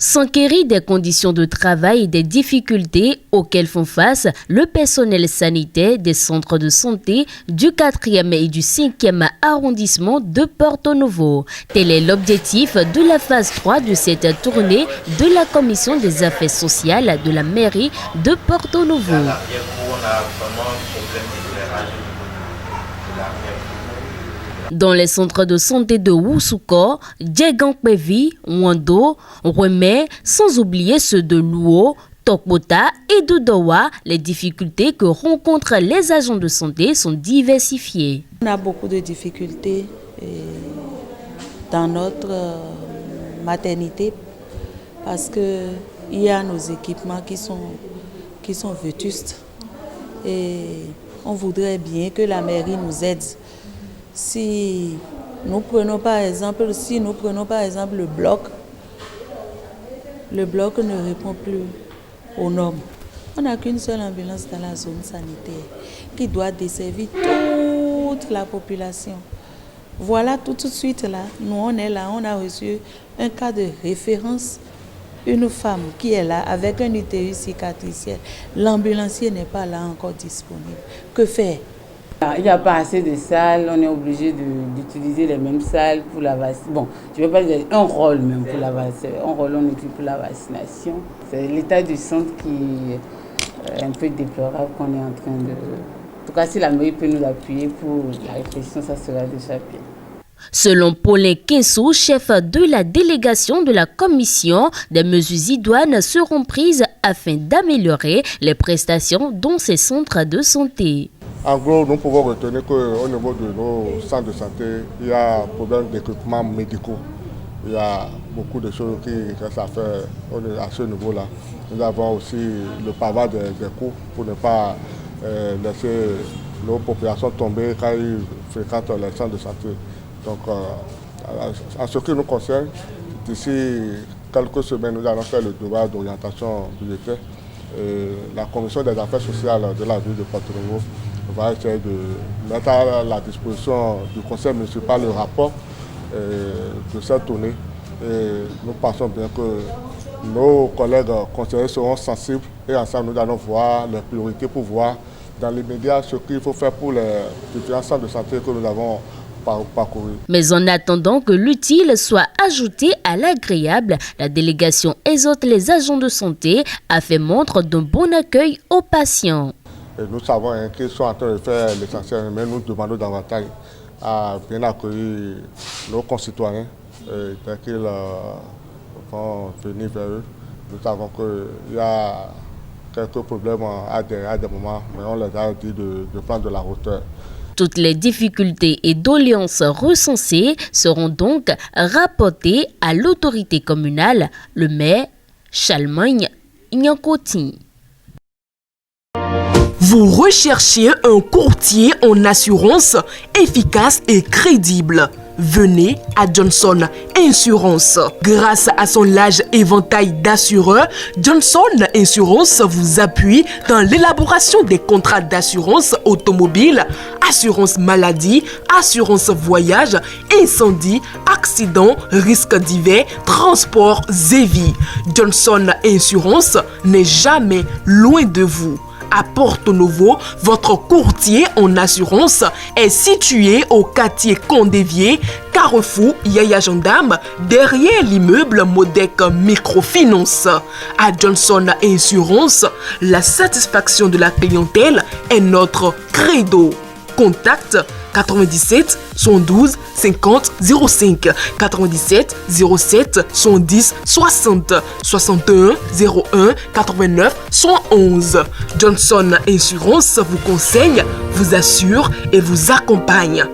S'enquérir des conditions de travail et des difficultés auxquelles font face le personnel sanitaire des centres de santé du 4e et du 5e arrondissement de Porto Novo. Tel est l'objectif de la phase 3 de cette tournée de la Commission des affaires sociales de la mairie de Porto Novo. Dans les centres de santé de Oussouko, Djegangpevi, Wando, Remé, sans oublier ceux de Luo, Tokbota et Dodowa, les difficultés que rencontrent les agents de santé sont diversifiées. On a beaucoup de difficultés dans notre maternité parce qu'il y a nos équipements qui sont vétustes et on voudrait bien que la mairie nous aide. Si nous prenons par exemple le bloc ne répond plus aux normes. On n'a qu'une seule ambulance dans la zone sanitaire qui doit desservir toute la population. Voilà, tout de suite là, nous on est là, on a reçu un cas de référence, une femme qui est là avec un utérus cicatriciel. L'ambulancier n'est pas là encore disponible. Que faire? Il n'y a pas assez de salles, on est obligé d'utiliser les mêmes salles pour la vaccination. Bon, je ne vais pas dire un rôle même pour la vaccination, un rôle on utilise pour la vaccination. C'est l'état du centre qui est un peu déplorable qu'on est en train de... En tout cas, si la mairie peut nous appuyer pour la réflexion, ça sera déjà bien. Selon Paulin Kinsou, chef de la délégation de la commission, des mesures idoines seront prises afin d'améliorer les prestations dans ces centres de santé. En gros, nous pouvons retenir qu'au niveau de nos centres de santé, il y a un problème d'équipements médicaux. Il y a beaucoup de choses qui restent à faire à ce niveau-là. Nous avons aussi le pavage des coûts pour ne pas laisser nos populations tomber quand ils fréquentent les centres de santé. Donc, en ce qui nous concerne, d'ici quelques semaines, nous allons faire le devoir d'orientation budgétaire. La commission des affaires sociales de la ville de Porto Novo va essayer de mettre à la disposition du conseil municipal le rapport de cette tournée. Et nous pensons bien que nos collègues conseillers seront sensibles et ensemble nous allons voir les priorités pour voir dans l'immédiat ce qu'il faut faire pour les différents centres de santé que nous avons parcouru. Mais en attendant que l'utile soit ajouté à l'agréable, la délégation exhorte les agents de santé à faire montre d'un bon accueil aux patients. Et nous savons qu'ils sont en train de faire l'essentiel, mais nous demandons davantage à bien accueillir nos concitoyens dès qu'ils vont venir vers eux. Nous savons qu'il y a quelques problèmes à des moments, mais on les a dit de prendre de la hauteur. Toutes les difficultés et doléances recensées seront donc rapportées à l'autorité communale, le maire Chalmagne Nyankoti. Vous recherchez un courtier en assurance efficace et crédible. Venez à Johnson Insurance. Grâce à son large éventail d'assureurs, Johnson Insurance vous appuie dans l'élaboration des contrats d'assurance automobile, assurance maladie, assurance voyage, incendie, accident, risques divers, transports et vie. Johnson Insurance n'est jamais loin de vous. À Porto Novo, votre courtier en assurance est situé au quartier Condévier, Carrefour Yaya Gendarme, derrière l'immeuble Modec Microfinance. À Johnson Insurance, la satisfaction de la clientèle est notre credo. Contact 97 112 50 05, 97 07 110 60, 61 01 89 111. Johnson Insurance vous conseille, vous assure et vous accompagne.